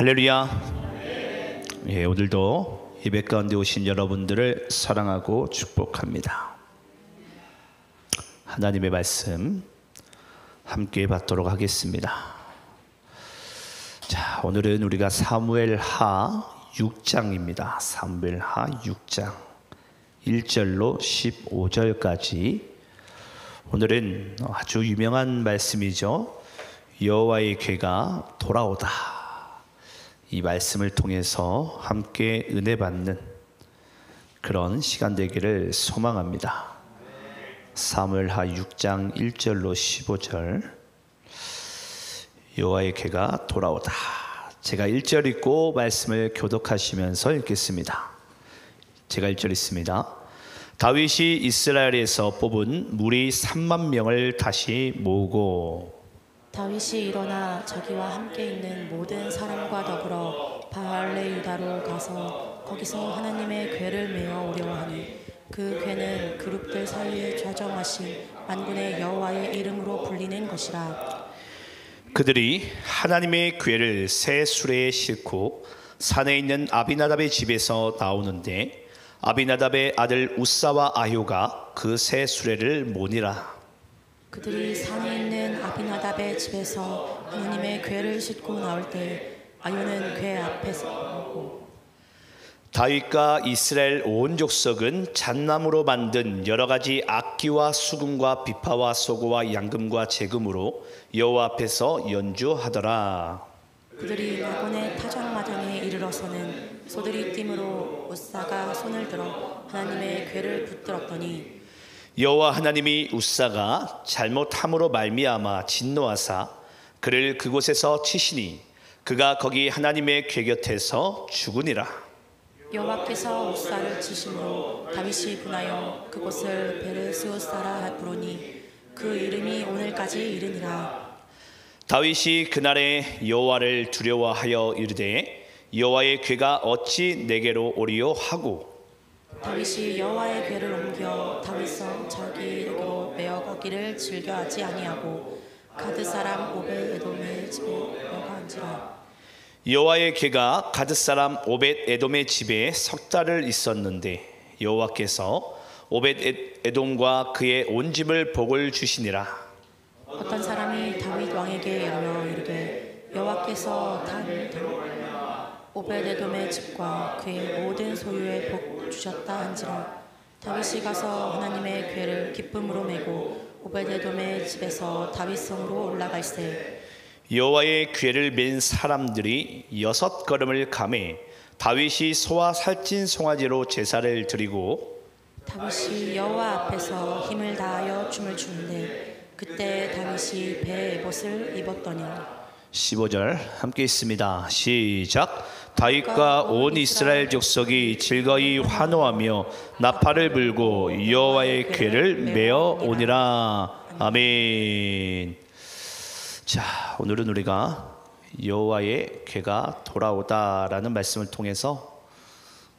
할렐루야. 예, 오늘도 예배 가운데 오신 여러분들을 사랑하고 축복합니다. 하나님의 말씀 함께 받도록 하겠습니다. 자, 오늘은 우리가 사무엘하 6장입니다. 사무엘하 6장 1절로 15절까지. 오늘은 아주 유명한 말씀이죠. 여호와의 궤가 돌아오다. 이 말씀을 통해서 함께 은혜 받는 그런 시간 되기를 소망합니다. 사무엘하 6장 1절로 15절. 여호와의 궤가 돌아오다. 제가 1절 읽고 말씀을 교독하시면서 읽겠습니다. 제가 1절 읽습니다. 다윗이 이스라엘에서 뽑은 무리 3만 명을 다시 모으고 다윗이 일어나 자기와 함께 있는 모든 사람과 더불어 바알레 유다로 가서 거기서 하나님의 궤를 메어 오려 하니 그 궤는 그룹들 사이에 좌정하신 만군의 여호와의 이름으로 불리는 것이라. 그들이 하나님의 궤를 새 수레에 싣고 산에 있는 아비나답의 집에서 나오는데 아비나답의 아들 우사와 아효가 그 새 수레를 모니라. 그들이 산에 있는 아비나답의 집에서 하나님의 궤를 싣고 나올 때 아효는 궤 앞에서 오고 다윗과 이스라엘 온 족속은 잣나무로 만든 여러 가지 악기와 수금과 비파와 소고와 양금과 재금으로 여호와 앞에서 연주하더라. 그들이 나곤의 타작마당에 이르러서는 소들이 띠므로 우사가 손을 들어 하나님의 궤를 붙들었더니 여호와 하나님이 우사가 잘못함으로 말미암아 진노하사 그를 그곳에서 치시니 그가 거기 하나님의 궤 곁에서 죽으니라. 여호와께서 우사를 치심으로 다윗이 분하여 그곳을 베르스우사라 부르니 그 이름이 오늘까지 이르니라. 다윗이 그날에 여호와를 두려워하여 이르되 여호와의 궤가 어찌 내게로 오리요 하고 다윗이 여호와의 궤를 옮겨 다윗성 자기에게로 메어가기를 즐겨하지 아니하고 가드 사람 오벳에돔의 집에 메어간지라. 여호와의 궤가 가드 사람 오벳에돔의 집에 석 달을 있었는데 여호와께서 오벳에돔과 그의 온 집을 복을 주시니라. 어떤 사람이 다윗 왕에게 이르러 이르되 여호와께서 오벳에돔의 집과 그의 모든 소유에 복 주셨다 한지라. 다윗이 가서 하나님의 궤를 기쁨으로 메고 오벳에돔의 집에서 다윗성으로 올라갈새 여호와의 궤를 맨 사람들이 6걸음을 가매 다윗이 소와 살찐 송아지로 제사를 드리고 다윗이 여호와 앞에서 힘을 다하여 춤을 추는데 그때 다윗이 배에 에봇을 입었더니라. 15절 함께 있습니다. 시작. 다윗과 온 이스라엘 족속이 즐거이 환호하며 나팔을 불고 여호와의 궤를 메어 오니라. 아멘. 자, 오늘은 우리가 여호와의 궤가 돌아오다라는 말씀을 통해서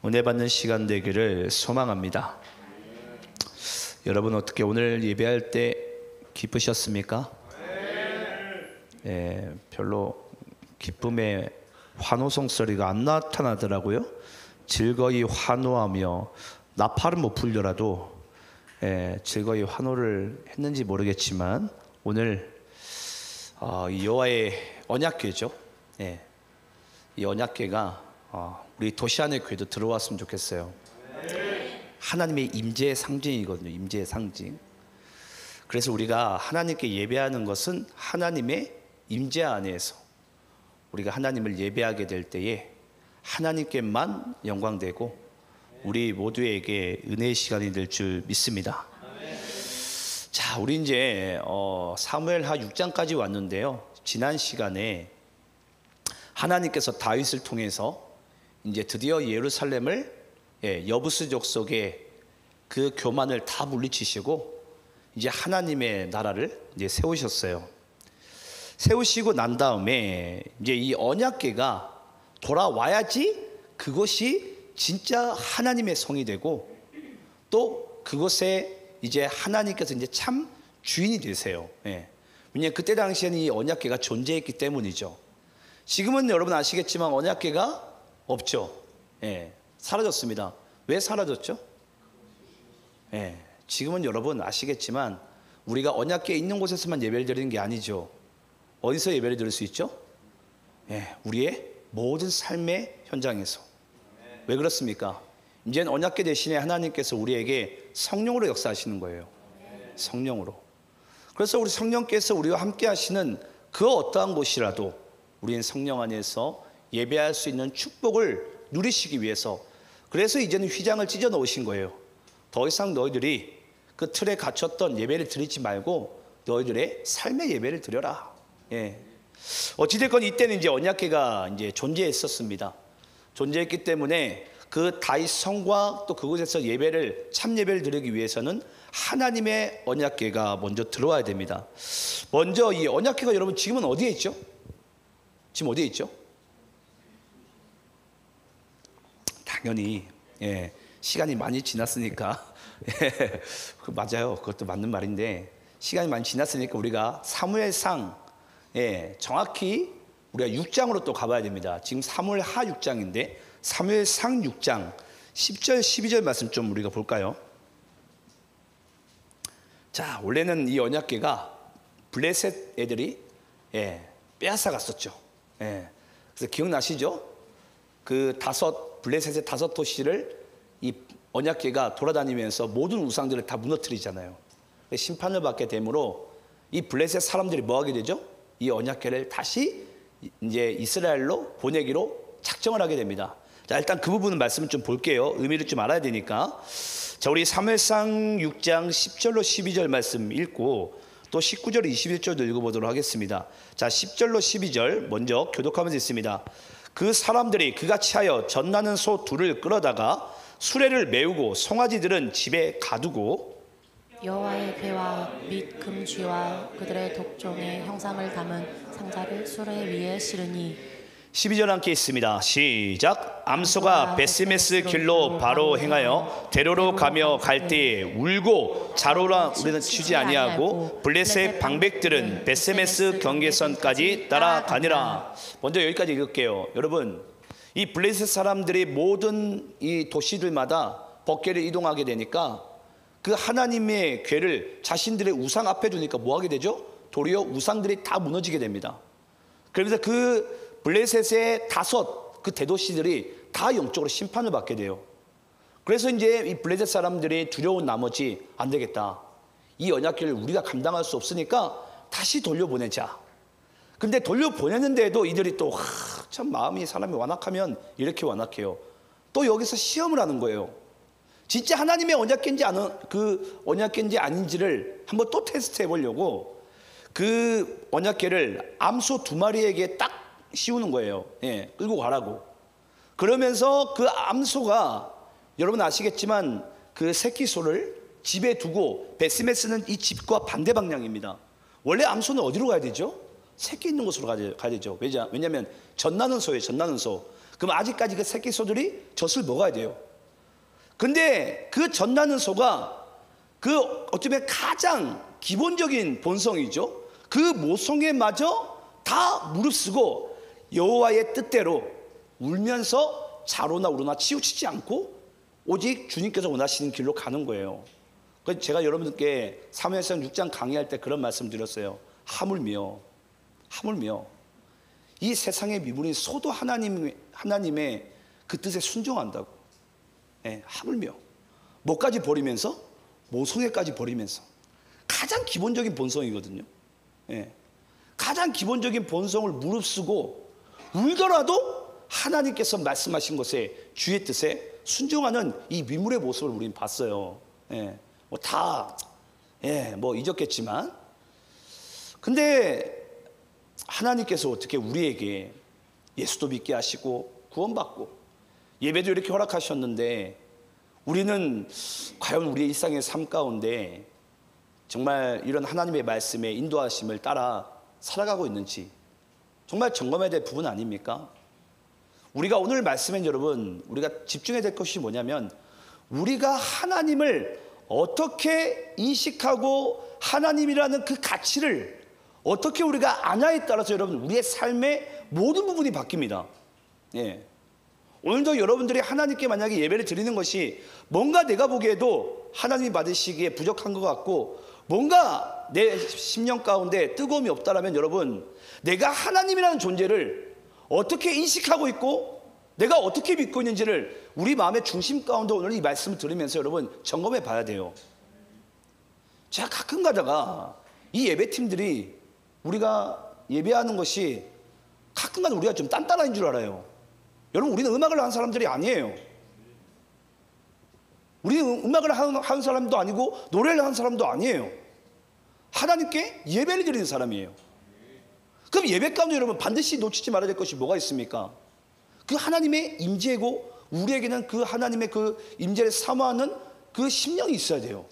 은혜 받는 시간 되기를 소망합니다. 여러분 어떻게 오늘 예배할 때 기쁘셨습니까? 네, 별로 기쁨의 환호성 소리가 안 나타나더라고요. 즐거이 환호하며 나팔은 못 불려라도 즐거이 환호를 했는지 모르겠지만 오늘 이 여호와의 언약궤죠. 이 언약궤가 우리 도시 안의 궤도 들어왔으면 좋겠어요. 하나님의 임재의 상징이거든요. 임재의 상징. 그래서 우리가 하나님께 예배하는 것은 하나님의 임재 안에서 우리가 하나님을 예배하게 될 때에 하나님께만 영광되고 우리 모두에게 은혜의 시간이 될 줄 믿습니다. 자, 우리 이제 사무엘하 6장까지 왔는데요. 지난 시간에 하나님께서 다윗을 통해서 이제 드디어 예루살렘을 여부스 족속의 그 교만을 다 물리치시고 이제 하나님의 나라를 이제 세우셨어요. 세우시고 난 다음에 이제 이 언약궤가 돌아와야지 그것이 진짜 하나님의 성이 되고 또 그것에 이제 하나님께서 이제 참 주인이 되세요. 왜냐하면 그때 당시에는 이 언약궤가 존재했기 때문이죠. 지금은 여러분 아시겠지만 언약궤가 없죠. 예, 사라졌습니다. 왜 사라졌죠? 예, 지금은 여러분 아시겠지만 우리가 언약궤 있는 곳에서만 예배를 드리는 게 아니죠. 어디서 예배를 드릴 수 있죠? 예, 우리의 모든 삶의 현장에서. 왜 그렇습니까? 이제는 언약궤 대신에 하나님께서 우리에게 성령으로 역사하시는 거예요. 성령으로. 그래서 우리 성령께서 우리와 함께 하시는 그 어떠한 곳이라도 우리는 성령 안에서 예배할 수 있는 축복을 누리시기 위해서, 그래서 이제는 휘장을 찢어 놓으신 거예요. 더 이상 너희들이 그 틀에 갇혔던 예배를 드리지 말고 너희들의 삶의 예배를 드려라. 예. 어찌됐건 이때는 이제 언약궤가 이제 존재했었습니다. 존재했기 때문에 그 다윗 성과 또 그곳에서 예배를 참 예배를 드리기 위해서는 하나님의 언약궤가 먼저 들어와야 됩니다. 먼저 이 언약궤가 여러분 지금은 어디에 있죠? 지금 어디에 있죠? 당연히 예, 시간이 많이 지났으니까 예, 맞아요. 그것도 맞는 말인데 시간이 많이 지났으니까 우리가 사무엘상 예, 정확히 우리가 6장으로 또 가봐야 됩니다. 지금 사무엘하 6장인데 사무엘상 6장 10절 12절 말씀 좀 우리가 볼까요? 자, 원래는 이 언약궤가 블레셋 애들이 예, 빼앗아 갔었죠. 예, 그래서 기억나시죠? 그 블레셋의 5도시를 이 언약궤가 돌아다니면서 모든 우상들을 다 무너뜨리잖아요. 심판을 받게 되므로 이 블레셋 사람들이 뭐 하게 되죠? 이 언약궤를 다시 이제 이스라엘로 보내기로 작정을 하게 됩니다. 자, 일단 그 부분은 말씀을 좀 볼게요. 의미를 좀 알아야 되니까. 자, 우리 사무엘상 6장 10절로 12절 말씀 읽고 또 19절 21절도 읽어보도록 하겠습니다. 자, 10절로 12절 먼저 교독하면서 있습니다. 그 사람들이 그같이 하여 젖나는 소 둘을 끌어다가 수레를 메우고 송아지들은 집에 가두고 여호와의 궤와 및 금쥐와 그들의 독종의 형상을 담은 상자를 수레 위에 실으니 12절 함께 있습니다. 시작. 암소가 베스메스 길로 바로 행하여 대로로 가며 갈 때에 울고 자로라 우리는 치지 아니하고 블레셋 방백들은 베스메스 경계선까지 따라가니라. 먼저 여기까지 읽을게요. 여러분, 이 블레셋 사람들이 모든 이 도시들마다 법궤를 이동하게 되니까 그 하나님의 궤를 자신들의 우상 앞에 두니까 뭐 하게 되죠? 도리어 우상들이 다 무너지게 됩니다. 그러면서 그 블레셋의 5 그 대도시들이 다 영적으로 심판을 받게 돼요. 그래서 이제 이 블레셋 사람들이 두려운 나머지 안 되겠다. 이 언약궤를 우리가 감당할 수 없으니까 다시 돌려보내자. 근데 돌려보냈는데도 이들이 또 참 마음이 사람이 완악하면 이렇게 완악해요. 또 여기서 시험을 하는 거예요. 진짜 하나님의 언약궤인지 언약궤인지 아닌지를 한번 또 테스트해 보려고 그 언약궤를 암소 2마리에게 딱 씌우는 거예요. 예, 끌고 가라고. 그러면서 그 암소가 여러분 아시겠지만 그 새끼 소를 집에 두고 베스메스는 이 집과 반대 방향입니다. 원래 암소는 어디로 가야 되죠? 새끼 있는 곳으로 가야 되죠. 왜냐하면 젖나는 소예요. 젖나는 소. 그럼 아직까지 그 새끼 소들이 젖을 먹어야 돼요. 근데 그 젖나는 소가 그 어쩌면 가장 기본적인 본성이죠. 그 모성애마저 다 무릅쓰고 여호와의 뜻대로 울면서 자로나 우로나 치우치지 않고 오직 주님께서 원하시는 길로 가는 거예요. 그래서 제가 여러분들께 사무엘상 6장 강의할 때 그런 말씀 드렸어요. 하물며 이 세상의 미분이 소도 하나님의 그 뜻에 순종한다고. 예, 하물며 뭐까지 버리면서 모성애까지 버리면서 가장 기본적인 본성이거든요. 예, 가장 기본적인 본성을 무릅쓰고 울더라도 하나님께서 말씀하신 것에 주의 뜻에 순종하는 이 미물의 모습을 우리는 봤어요. 예, 뭐 잊었겠지만, 근데 하나님께서 어떻게 우리에게 예수도 믿게 하시고 구원받고 예배도 이렇게 허락하셨는데 우리는 과연 우리의 일상의 삶 가운데 정말 이런 하나님의 말씀에 인도하심을 따라 살아가고 있는지 정말 점검해야 될 부분 아닙니까? 우리가 오늘 말씀엔 여러분 우리가 집중해야 될 것이 뭐냐면 우리가 하나님을 어떻게 인식하고 하나님이라는 그 가치를 어떻게 우리가 아냐에 따라서 여러분 우리의 삶의 모든 부분이 바뀝니다. 예. 오늘도 여러분들이 하나님께 만약에 예배를 드리는 것이 뭔가 내가 보기에도 하나님이 받으시기에 부족한 것 같고 뭔가 내 심령 가운데 뜨거움이 없다라면 여러분 내가 하나님이라는 존재를 어떻게 인식하고 있고 내가 어떻게 믿고 있는지를 우리 마음의 중심 가운데 오늘 이 말씀을 들으면서 여러분 점검해 봐야 돼요. 제가 가끔 가다가 이 예배팀들이 우리가 예배하는 것이 가끔가다 우리가 좀 딴따라인 줄 알아요. 여러분 우리는 음악을 하는 사람들이 아니에요. 우리는 음악을 하는 사람도 아니고 노래를 하는 사람도 아니에요. 하나님께 예배를 드리는 사람이에요. 그럼 예배 가운데 여러분 반드시 놓치지 말아야 될 것이 뭐가 있습니까? 그 하나님의 임재고 우리에게는 그 하나님의 그 임재를 사모하는 그 심령이 있어야 돼요.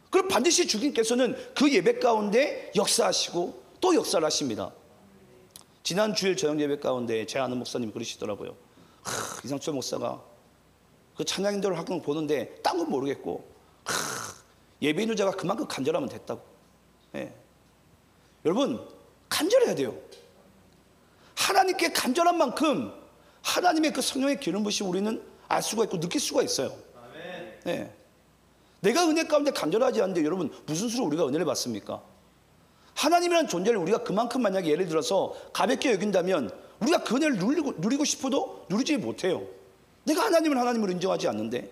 그럼 반드시 주님께서는 그 예배 가운데 역사하시고 또 역사를 하십니다. 지난 주일 저녁 예배 가운데 제 아는 목사님이 그러시더라고요. 이상철 목사가 그 찬양인들을 가끔 보는데 딴 건 모르겠고 예배인 자가 그만큼 간절하면 됐다고. 예. 여러분 간절해야 돼요. 하나님께 간절한 만큼 하나님의 그 성령의 기름 부으심 우리는 알 수가 있고 느낄 수가 있어요. 예. 내가 은혜 가운데 간절하지 않는데 여러분 무슨 수로 우리가 은혜를 받습니까? 하나님이라는 존재를 우리가 그만큼 만약에 예를 들어서 가볍게 여긴다면 우리가 그 은혜를 누리고 싶어도 누리지 못해요. 내가 하나님을 하나님으로 인정하지 않는데.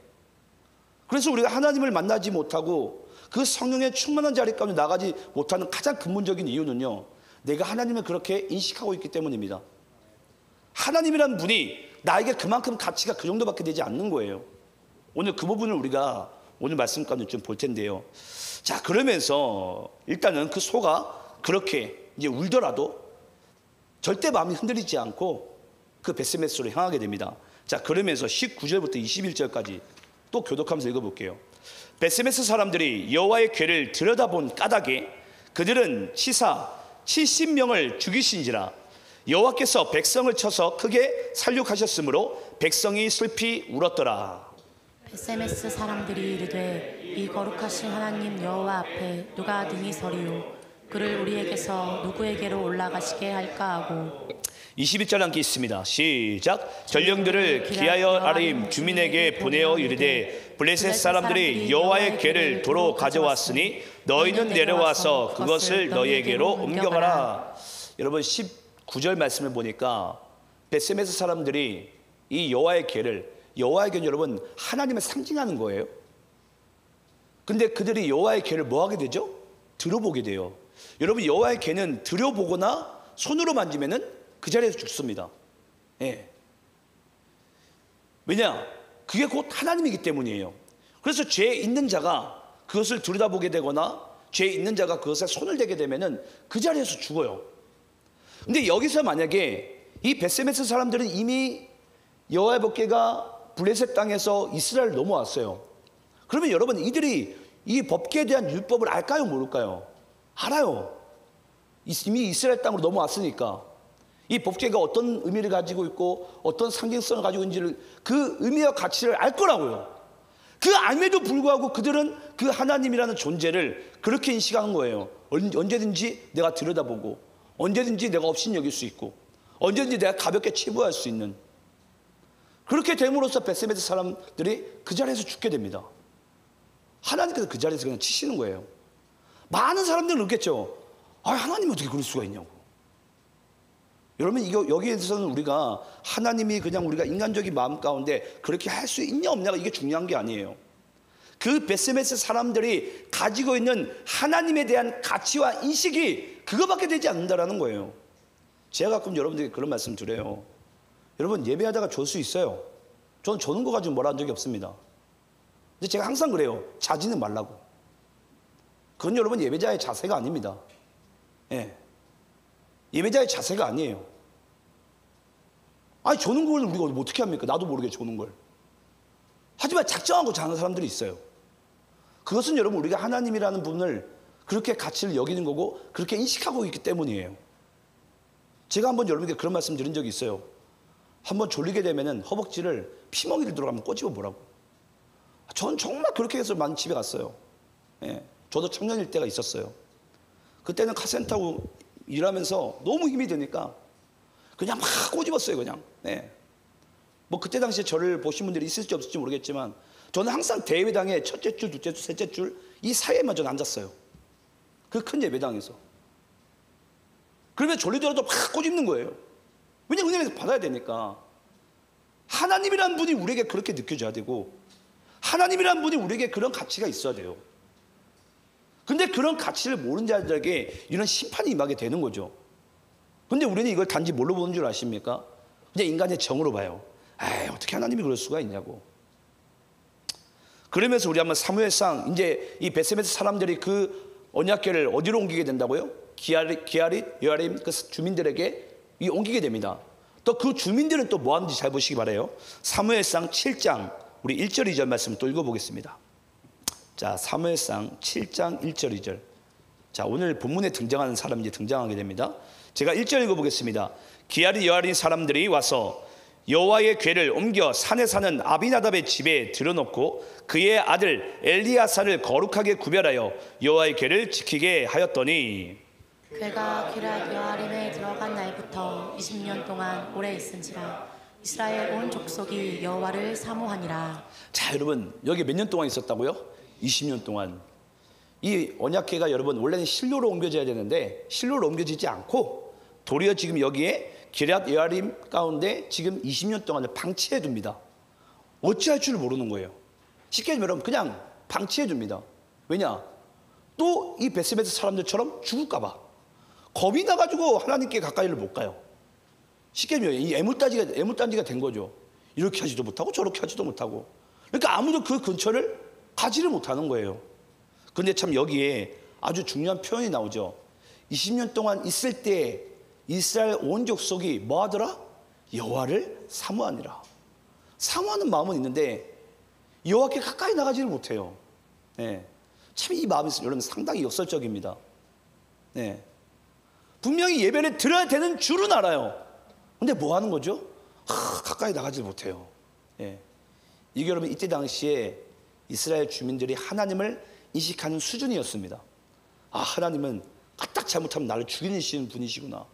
그래서 우리가 하나님을 만나지 못하고 그 성령의 충만한 자리 가운데 나가지 못하는 가장 근본적인 이유는요, 내가 하나님을 그렇게 인식하고 있기 때문입니다. 하나님이라는 분이 나에게 그만큼 가치가 그 정도밖에 되지 않는 거예요. 오늘 그 부분을 우리가 오늘 말씀 가운데 좀 볼 텐데요. 자, 그러면서 일단은 그 소가 그렇게 이제 울더라도 절대 마음이 흔들리지 않고 그 베스메스로 향하게 됩니다. 자, 그러면서 19절부터 21절까지 또 교독하면서 읽어볼게요. 베스메스 사람들이 여호와의 궤를 들여다본 까닭에 그들은 치사 70명을 죽이신지라. 여호와께서 백성을 쳐서 크게 살육하셨으므로 백성이 슬피 울었더라. 베세메스 사람들이 이르되 이 거룩하신 하나님 여호와 앞에 누가 능히 서리요 그를 우리에게서 누구에게로 올라가시게 할까 하고. 21절 함께 있습니다. 시작. 전령들을 기하여 아림 주민에게 보내어 이르되 블레셋 사람들이 여호와의 궤를 도로 가져왔으니 너희는 내려와서 그것을 너희에게로 옮겨가라. 여러분 19절 말씀을 보니까 베세메스 사람들이 이 여호와의 궤를, 여호와의 궤는 여러분 하나님을 상징하는 거예요. 근데 그들이 여호와의 궤를 뭐 하게 되죠? 들어보게 돼요. 여러분 여호와의 궤는 들여보거나 손으로 만지면은 그 자리에서 죽습니다. 예. 왜냐? 그게 곧 하나님이기 때문이에요. 그래서 죄 있는 자가 그것을 들여다보게 되거나 죄 있는 자가 그것에 손을 대게 되면은 그 자리에서 죽어요. 근데 여기서 만약에 이 베세메스 사람들은 이미 여호와의 법궤가 블레셋 땅에서 이스라엘 넘어왔어요. 그러면 여러분 이들이 이 법궤에 대한 율법을 알까요, 모를까요? 알아요. 이미 이스라엘 땅으로 넘어왔으니까 이 법궤가 어떤 의미를 가지고 있고 어떤 상징성을 가지고 있는지를 그 의미와 가치를 알 거라고요. 그 알매도 불구하고 그들은 그 하나님이라는 존재를 그렇게 인식하는 거예요. 언제든지 내가 들여다보고 언제든지 내가 업신여길 수 있고 언제든지 내가 가볍게 치부할 수 있는, 그렇게 됨으로써 베세메스 사람들이 그 자리에서 죽게 됩니다. 하나님께서 그 자리에서 그냥 치시는 거예요. 많은 사람들은 그렇겠죠. 아, 하나님이 어떻게 그럴 수가 있냐고. 여러분 여기에서는 우리가 하나님이 그냥 우리가 인간적인 마음 가운데 그렇게 할 수 있냐 없냐가 이게 중요한 게 아니에요. 그 베세메스 사람들이 가지고 있는 하나님에 대한 가치와 인식이 그거밖에 되지 않는다라는 거예요. 제가 가끔 여러분들에게 그런 말씀 드려요. 여러분 예배하다가 졸 수 있어요. 저는 조는 거 가지고 뭐라 한 적이 없습니다. 근데 제가 항상 그래요. 자지는 말라고. 그건 여러분 예배자의 자세가 아닙니다. 예. 예배자의 자세가 아니에요. 아니 조는 걸 우리가 어떻게 합니까? 나도 모르게 조는 걸. 하지만 작정하고 자는 사람들이 있어요. 그것은 여러분 우리가 하나님이라는 분을 그렇게 가치를 여기는 거고 그렇게 인식하고 있기 때문이에요. 제가 한번 여러분에게 그런 말씀 드린 적이 있어요. 한번 졸리게 되면은 허벅지를 피멍이를 들어가면 꼬집어 보라고. 저는 정말 그렇게 해서 많이 집에 갔어요. 예. 저도 청년일 때가 있었어요. 그때는 카센터 타고 일하면서 너무 힘이 드니까 그냥 막 꼬집었어요, 그냥. 네. 뭐 그때 당시에 저를 보신 분들이 있을지 없을지 모르겠지만 저는 항상 대예배당의 첫째 줄, 둘째 줄, 셋째 줄 이 사이에만 저는 앉았어요. 그 큰 예배당에서. 그러면 졸리더라도 막 꼬집는 거예요. 왜냐면 은혜에서 받아야 되니까. 하나님이란 분이 우리에게 그렇게 느껴져야 되고 하나님이란 분이 우리에게 그런 가치가 있어야 돼요. 근데 그런 가치를 모르는 자들에게 이런 심판이 임하게 되는 거죠. 근데 우리는 이걸 단지 뭘로 보는 줄 아십니까? 그냥 인간의 정으로 봐요. 에이, 어떻게 하나님이 그럴 수가 있냐고. 그러면서 우리 한번 사무엘상 이제 이 베세메스 사람들이 그 언약궤를 어디로 옮기게 된다고요? 기아릿, 여아림 그 주민들에게 이 옮기게 됩니다. 또 그 주민들은 또 뭐 하는지 잘 보시기 바라요. 사무엘상 7장 우리 1절 2절 말씀 또 읽어보겠습니다. 자, 사무엘상 7장 1절 2절. 자, 오늘 본문에 등장하는 사람이 이제 등장하게 됩니다. 제가 1절 읽어보겠습니다. 기아릿 여아린 사람들이 와서 여호와의 궤를 옮겨 산에 사는 아비나답의 집에 들여놓고 그의 아들 엘리야사를 거룩하게 구별하여 여호와의 궤를 지키게 하였더니 궤가 기럇 여아림에 들어간 날부터 20년 동안 오래 있은지라 이스라엘 온 족속이 여호와를 사모하니라. 자, 여러분 여기 몇 년 동안 있었다고요? 20년 동안. 이 언약궤가 여러분 원래는 실로로 옮겨져야 되는데 실로로 옮겨지지 않고 도리어 지금 여기에 기럇 여아림 가운데 지금 20년 동안을 방치해 둡니다. 어찌할 줄 모르는 거예요. 쉽게 말하면 그냥 방치해 둡니다. 왜냐? 또 이 베스베스 사람들처럼 죽을까 봐 겁이 나가지고 하나님께 가까이를 못 가요. 쉽게 말하면 이 애물단지가 된 거죠. 이렇게 하지도 못하고 저렇게 하지도 못하고. 그러니까 아무도 그 근처를 가지를 못하는 거예요. 그런데 참 여기에 아주 중요한 표현이 나오죠. 20년 동안 있을 때 이스라엘 온 족속이 뭐 하더라? 여호와를 사모하니라. 사모하는 마음은 있는데 여호와께 가까이 나가지를 못해요. 네. 참 이 마음이 여러분 상당히 역설적입니다. 네. 분명히 예배를 드려야 되는 줄은 알아요. 근데 뭐 하는 거죠? 가까이 나가지 못해요. 네. 이게 여러분 이때 당시에 이스라엘 주민들이 하나님을 인식하는 수준이었습니다. 아, 하나님은 까딱 잘못하면 나를 죽이는 분이시구나.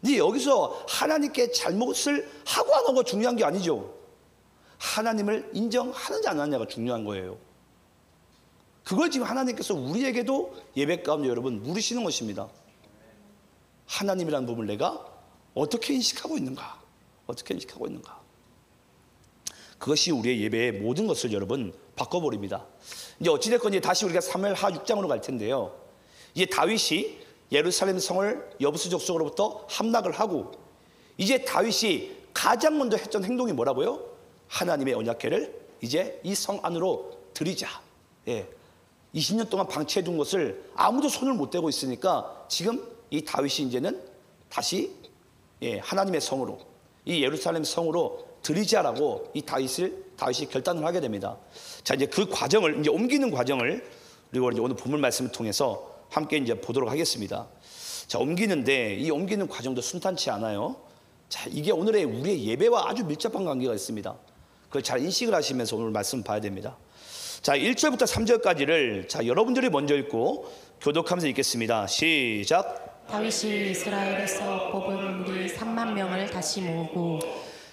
근데 여기서 하나님께 잘못을 하고 안 하고가 중요한 게 아니죠. 하나님을 인정하느냐 안 하느냐가 중요한 거예요. 그걸 지금 하나님께서 우리에게도 예배 가운데 여러분 물으시는 것입니다. 하나님이라는 부분을 내가 어떻게 인식하고 있는가? 어떻게 인식하고 있는가? 그것이 우리의 예배의 모든 것을 여러분 바꿔버립니다. 이제 어찌됐건 이제 다시 우리가 사무엘하 6장으로 갈 텐데요. 이제 다윗이 예루살렘 성을 여부스 족속으로부터 함락을 하고 이제 다윗이 가장 먼저 했던 행동이 뭐라고요? 하나님의 언약궤를 이제 이 성 안으로 들이자. 예. 20년 동안 방치해 둔 것을 아무도 손을 못 대고 있으니까 지금 이 다윗이 이제는 다시 하나님의 성으로 이 예루살렘 성으로 들이자라고 이 다윗이 결단을 하게 됩니다. 자, 이제 그 과정을 이제 옮기는 과정을 그리고 이제 오늘 본문 말씀을 통해서 함께 이제 보도록 하겠습니다. 자, 옮기는데 이 옮기는 과정도 순탄치 않아요. 자, 이게 오늘의 우리의 예배와 아주 밀접한 관계가 있습니다. 그걸 잘 인식을 하시면서 오늘 말씀 봐야 됩니다. 자, 1절부터 3절까지를 자, 여러분들이 먼저 읽고 교독하면서 읽겠습니다. 시작. 다윗이 이스라엘에서 뽑은 무리 3만 명을 다시 모으고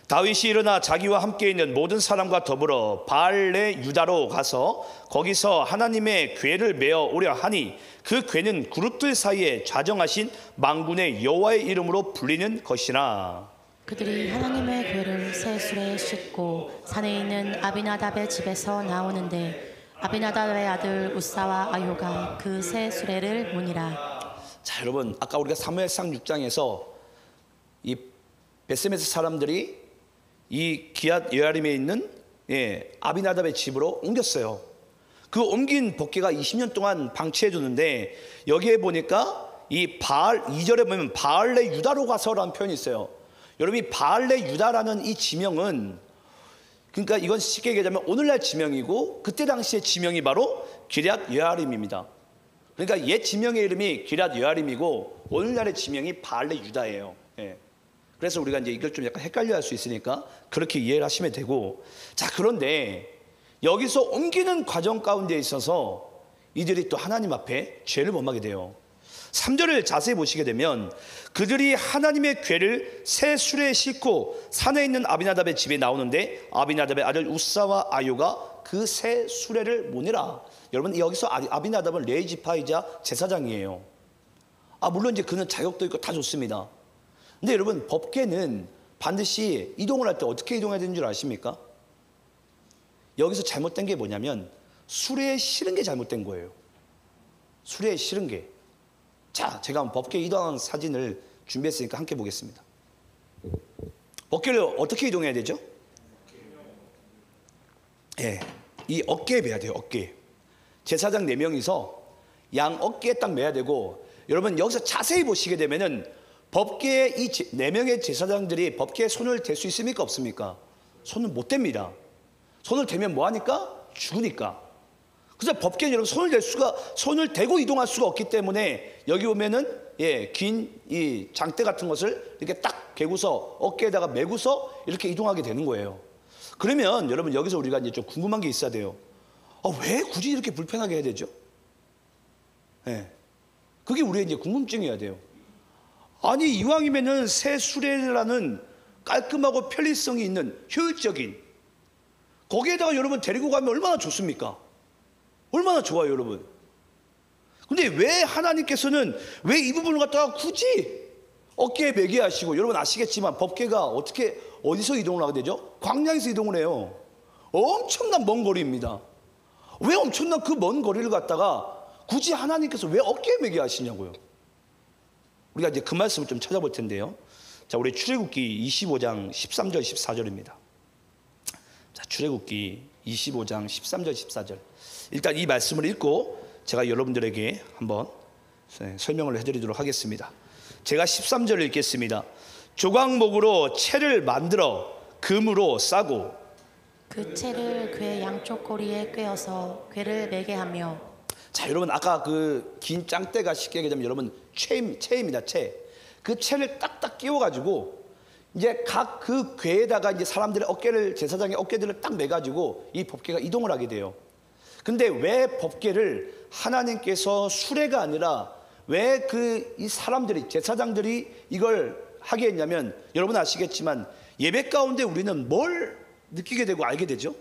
다윗이 일어나 자기와 함께 있는 모든 사람과 더불어 바알레 유다로 가서 거기서 하나님의 궤를 메어 오려 하니 그 궤는 그룹들 사이에 좌정하신 만군의 여호와의 이름으로 불리는 것이라. 그들이 하나님의 궤를 새 수레에 싣고 산에 있는 아비나답의 집에서 나오는데 아비나답의 아들 우사와 아효가 그 새 수레를 모니라. 자, 여러분 아까 우리가 사무엘상 6장에서 이 베세메스 사람들이 이 기앗 여아림에 있는 아비나답의 집으로 옮겼어요. 그 옮긴 복궤가 20년 동안 방치해 줬는데 여기에 보니까 이 바알 2절에 보면 바알레 유다로 가서라는 표현이 있어요. 여러분 이 바알레 유다라는 이 지명은 그러니까 이건 쉽게 얘기하자면 오늘날 지명이고 그때 당시의 지명이 바로 기럇 여아림입니다. 그러니까 옛 지명의 이름이 기럇 여아림이고 오늘날의 지명이 바알레 유다예요. 그래서 우리가 이제 이걸 좀 약간 헷갈려 할 수 있으니까 그렇게 이해를 하시면 되고, 자, 그런데 여기서 옮기는 과정 가운데 있어서 이들이 또 하나님 앞에 죄를 범하게 돼요. 3절을 자세히 보시게 되면 그들이 하나님의 궤를 새 수레에 싣고 산에 있는 아비나답의 집에 나오는데 아비나답의 아들 우사와 아요가 그 새 수레를 모내라. 여러분 여기서 아비나답은 레위 지파이자 제사장이에요. 물론 이제 그는 자격도 있고 다 좋습니다. 근데 여러분 법궤는 반드시 이동을 할 때 어떻게 이동해야 되는 줄 아십니까? 여기서 잘못된 게 뭐냐면 수레에 실은 게 잘못된 거예요. 수레에 실은 게. 자, 제가 한번 법궤 이동하는 사진을 준비했으니까 함께 보겠습니다. 법궤를 어떻게 이동해야 되죠? 예, 이 어깨에 매야 돼요. 어깨. 제사장 4명이서 양 어깨에 딱 매야 되고, 여러분 여기서 자세히 보시게 되면은 법궤에 이 4명의 제사장들이 법궤에 손을 댈 수 있습니까? 없습니까? 손을 못 댑니다. 손을 대면 뭐 하니까? 죽으니까. 그래서 법궤는 여러분 손을 대고 이동할 수가 없기 때문에 여기 보면은 긴 이 장대 같은 것을 이렇게 딱 개고서 어깨에다가 메고서 이렇게 이동하게 되는 거예요. 그러면 여러분 여기서 우리가 이제 좀 궁금한 게 있어야 돼요. 왜 굳이 이렇게 불편하게 해야 되죠? 그게 우리의 이제 궁금증이어야 돼요. 아니 이왕이면은 새 수레라는 깔끔하고 편리성이 있는 효율적인 거기에다가 여러분 데리고 가면 얼마나 좋습니까? 얼마나 좋아요, 여러분. 근데 왜 하나님께서는 왜 이 부분을 갖다가 굳이 어깨에 매게 하시고, 여러분 아시겠지만 법궤가 어디서 이동을 하게 되죠? 광야에서 이동을 해요. 엄청난 먼 거리입니다. 왜 엄청난 그 먼 거리를 갖다가 굳이 하나님께서 왜 어깨에 매게 하시냐고요. 우리가 이제 그 말씀을 좀 찾아볼 텐데요. 자, 우리 출애굽기 25장 13절 14절입니다. 자, 출애굽기 25장 13절 14절. 일단 이 말씀을 읽고 제가 여러분들에게 한번 설명을 해드리도록 하겠습니다. 제가 13절을 읽겠습니다. 조각목으로 채를 만들어 금으로 싸고 그 채를 궤 양쪽 고리에 꿰어서 궤를 매게 하며. 자, 여러분 아까 그 긴 짱대가 쉽게 얘기하면 여러분 채입니다. 채. 그 채를 딱딱 끼워가지고 이제 각 그 궤에다가 이제 사람들의 어깨를, 제사장의 어깨들을 딱 매가지고 이 법궤가 이동을 하게 돼요. 근데 왜 법궤를 하나님께서 수레가 아니라 왜 이 사람들이, 제사장들이 이걸 하게 했냐면, 여러분 아시겠지만 예배 가운데 우리는 뭘 느끼게 되고 알게 되죠?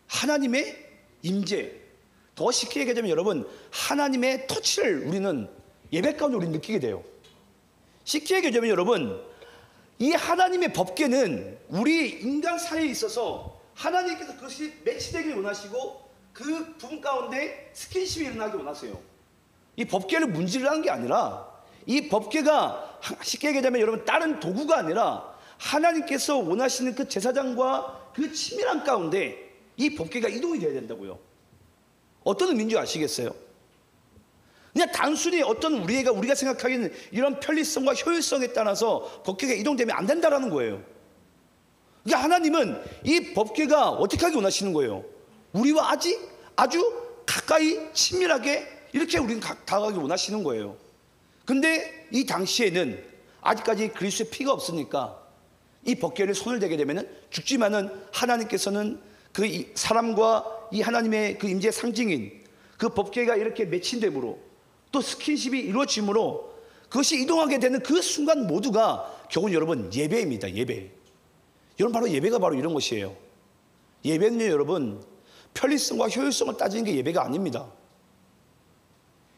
하나님의 임재. 더 쉽게 얘기하자면 여러분 하나님의 터치를 우리는 예배 가운데 우리는 느끼게 돼요. 쉽게 얘기하자면 여러분 이 하나님의 법궤는 우리 인간 사이에 있어서 하나님께서 그것이 매치되길 원하시고 그 부분 가운데 스킨십이 일어나길 원하세요. 이 법궤를 문지를 하는 게 아니라, 이 법궤가 쉽게 얘기하자면 여러분 다른 도구가 아니라 하나님께서 원하시는 그 제사장과 그 친밀한 가운데 이 법궤가 이동이 돼야 된다고요. 어떤 의미인지 아시겠어요? 그냥 단순히 어떤 우리가 생각하기에는 이런 편리성과 효율성에 따라서 법궤가 이동되면 안 된다라는 거예요. 그러니까 하나님은 이 법궤가 어떻게 하기 원하시는 거예요? 우리와 아주 가까이 친밀하게 이렇게 우리는 다가가기 원하시는 거예요. 근데 이 당시에는 아직까지 그리스도의 피가 없으니까 이 법궤를 손을 대게 되면은 죽지만은 하나님께서는 그 사람과 이 하나님의 그 임재의 상징인 그 법궤가 이렇게 매친됨으로 또 스킨십이 이루어짐으로 그것이 이동하게 되는 그 순간 모두가 결국은 여러분 예배입니다. 예배. 여러분 바로 예배가 바로 이런 것이에요. 예배는요 여러분 편리성과 효율성을 따지는 게 예배가 아닙니다.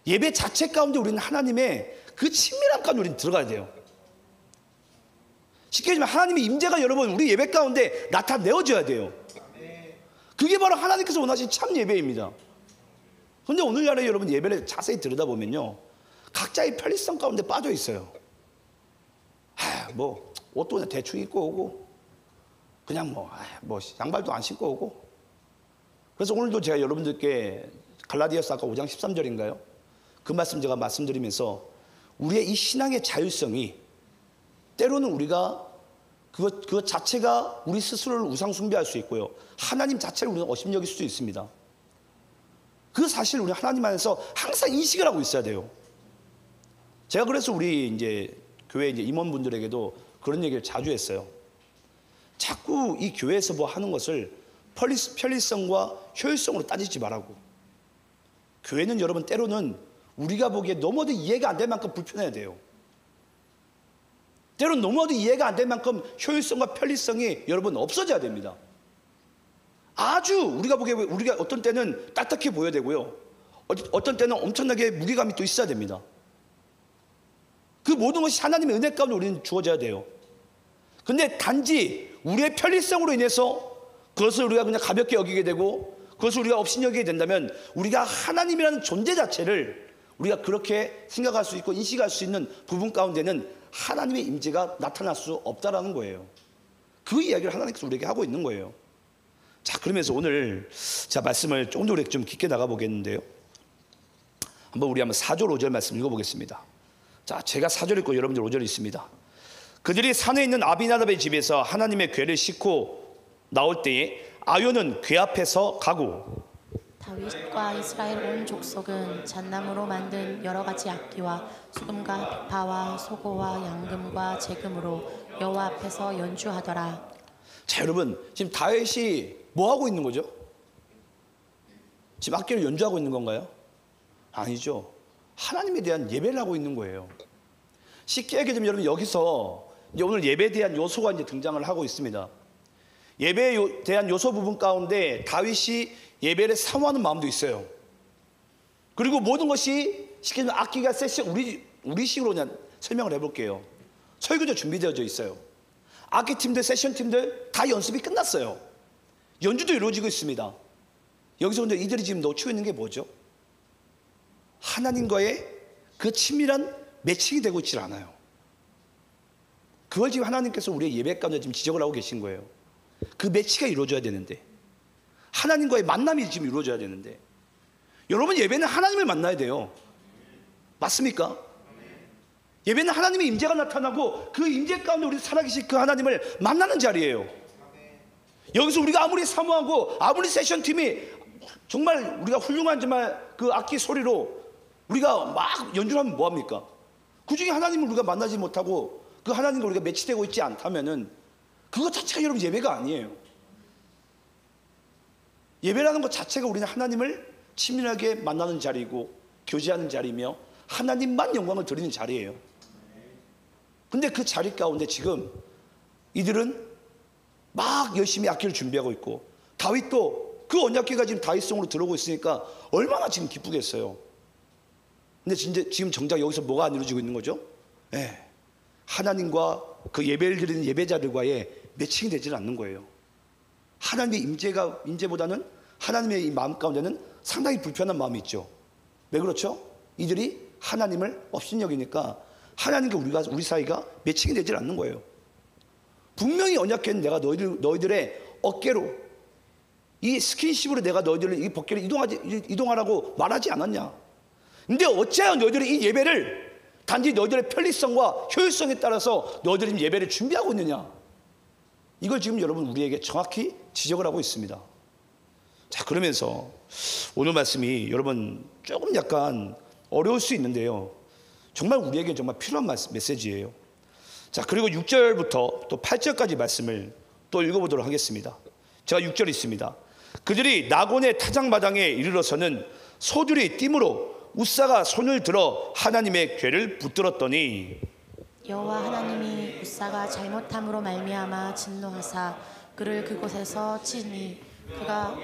예배 자체 가운데 우리는 하나님의 그 친밀한 가운데 우리는 들어가야 돼요. 쉽게 얘기하면 하나님의 임재가 여러분 우리 예배 가운데 나타내어져야 돼요. 그게 바로 하나님께서 원하신 참 예배입니다. 그런데 오늘날에 여러분 예배를 자세히 들여다보면요 각자의 편리성 가운데 빠져 있어요. 뭐 옷도 그냥 대충 입고 오고 그냥 뭐 양발도 안 신고 오고. 그래서 오늘도 제가 여러분들께 갈라디아서 아까 5장 13절인가요? 그 말씀 제가 말씀드리면서 우리의 이 신앙의 자율성이 때로는 우리가 그것 자체가 우리 스스로를 우상 숭배할 수 있고요. 하나님 자체를 우리는 업신여길 수도 있습니다. 그 사실 우리 하나님 안에서 항상 인식을 하고 있어야 돼요. 제가 그래서 우리 이제 교회 이제 임원분들에게도 그런 얘기를 자주 했어요. 자꾸 이 교회에서 뭐 하는 것을 편리성과 효율성으로 따지지 말라고. 교회는 여러분 때로는 우리가 보기에 너무도 이해가 안 될 만큼 불편해야 돼요. 때론 너무도 이해가 안 될 만큼 효율성과 편리성이 여러분 없어져야 됩니다. 아주 우리가 보기에 우리가 어떤 때는 딱딱해 보여야 되고요. 어떤 때는 엄청나게 무게감이 또 있어야 됩니다. 그 모든 것이 하나님의 은혜 가운데 우리는 주어져야 돼요. 근데 단지 우리의 편리성으로 인해서 그것을 우리가 그냥 가볍게 여기게 되고 그것을 우리가 업신여기게 된다면 우리가 하나님이라는 존재 자체를 우리가 그렇게 생각할 수 있고 인식할 수 있는 부분 가운데는 하나님의 임재가 나타날 수 없다라는 거예요. 그 이야기를 하나님께서 우리에게 하고 있는 거예요. 자, 그러면서 오늘 말씀을 조금 더 좀 깊게 나가보겠는데요. 우리 한번 4절 5절 말씀 읽어보겠습니다. 자, 제가 4절 읽고 여러분들 5절 있습니다. 그들이 산에 있는 아비나답의 집에서 하나님의 궤를 싣고 나올 때에 아요는 궤 앞에서 가고 다윗과 이스라엘 온 족속은 잣나무로 만든 여러 가지 악기와 수금과 비파와 소고와 양금과 재금으로 여호와 앞에서 연주하더라. 자, 여러분 지금 다윗이 뭐 하고 있는 거죠? 지금 악기를 연주하고 있는 건가요? 아니죠. 하나님에 대한 예배를 하고 있는 거예요. 쉽게 얘기하면 여러분 여기서 이제 오늘 예배에 대한 요소가 이제 등장을 하고 있습니다. 예배에 대한 요소 부분 가운데 다윗이 예배를 사모하는 마음도 있어요. 그리고 모든 것이 쉽게 말하면 악기가 세션 우리식으로 그냥 설명을 해볼게요. 설교도 준비되어져 있어요. 악기 팀들, 세션 팀들 다 연습이 끝났어요. 연주도 이루어지고 있습니다. 여기서 근데 이들이 지금 놓치고 있는 게 뭐죠? 하나님과의 그 친밀한 매칭이 되고 있질 않아요. 그걸 지금 하나님께서 우리의 예배 가운데 지금 지적을 하고 계신 거예요. 그 매치가 이루어져야 되는데, 하나님과의 만남이 지금 이루어져야 되는데, 여러분 예배는 하나님을 만나야 돼요. 맞습니까? 예배는 하나님의 임재가 나타나고 그 임재 가운데 우리 살아계신 그 하나님을 만나는 자리예요. 여기서 우리가 아무리 사모하고 아무리 세션 팀이 정말 우리가 훌륭한 정말 그 악기 소리로 우리가 막 연주를 하면 뭐합니까? 그 중에 하나님을 우리가 만나지 못하고 그 하나님과 우리가 매치되고 있지 않다면은 그것 자체가 여러분 예배가 아니에요. 예배라는 것 자체가 우리는 하나님을 친밀하게 만나는 자리이고 교제하는 자리이며 하나님만 영광을 드리는 자리예요. 근데 그 자리 가운데 지금 이들은 막 열심히 악기를 준비하고 있고 다윗도 그 언약궤가 지금 다윗성으로 들어오고 있으니까 얼마나 지금 기쁘겠어요. 근데 지금 정작 여기서 뭐가 안 이루어지고 있는 거죠? 네. 하나님과 그 예배를 드리는 예배자들과의 매칭이 되지는 않는 거예요. 하나님의 임재보다는 하나님의 이 마음 가운데는 상당히 불편한 마음이 있죠. 왜 그렇죠? 이들이 하나님을 업신여기니까 하나님과 우리 사이가 매칭이 되질 않는 거예요. 분명히 언약궤는 내가 너희들의 어깨로 이 스킨십으로 내가 너희들을 이 법궤를 이동하라고 말하지 않았냐? 근데 어찌하여 너희들이 이 예배를 단지 너희들의 편리성과 효율성에 따라서 너희들이 예배를 준비하고 있느냐? 이걸 지금 여러분 우리에게 정확히 지적을 하고 있습니다. 자, 그러면서 오늘 말씀이 여러분 조금 약간 어려울 수 있는데요, 정말 우리에게 정말 필요한 메시지예요. 자, 그리고 6절부터 또 8절까지 말씀을 또 읽어보도록 하겠습니다. 제가 6절 있습니다. 그들이 나곤의 타작마당에 이르러서는 소들이 띠므로 웃사가 손을 들어 하나님의 궤를 붙들었더니 여호와 하나님이 웃사가 잘못함으로 말미암아 진노하사 그를 그곳에서 치니 그가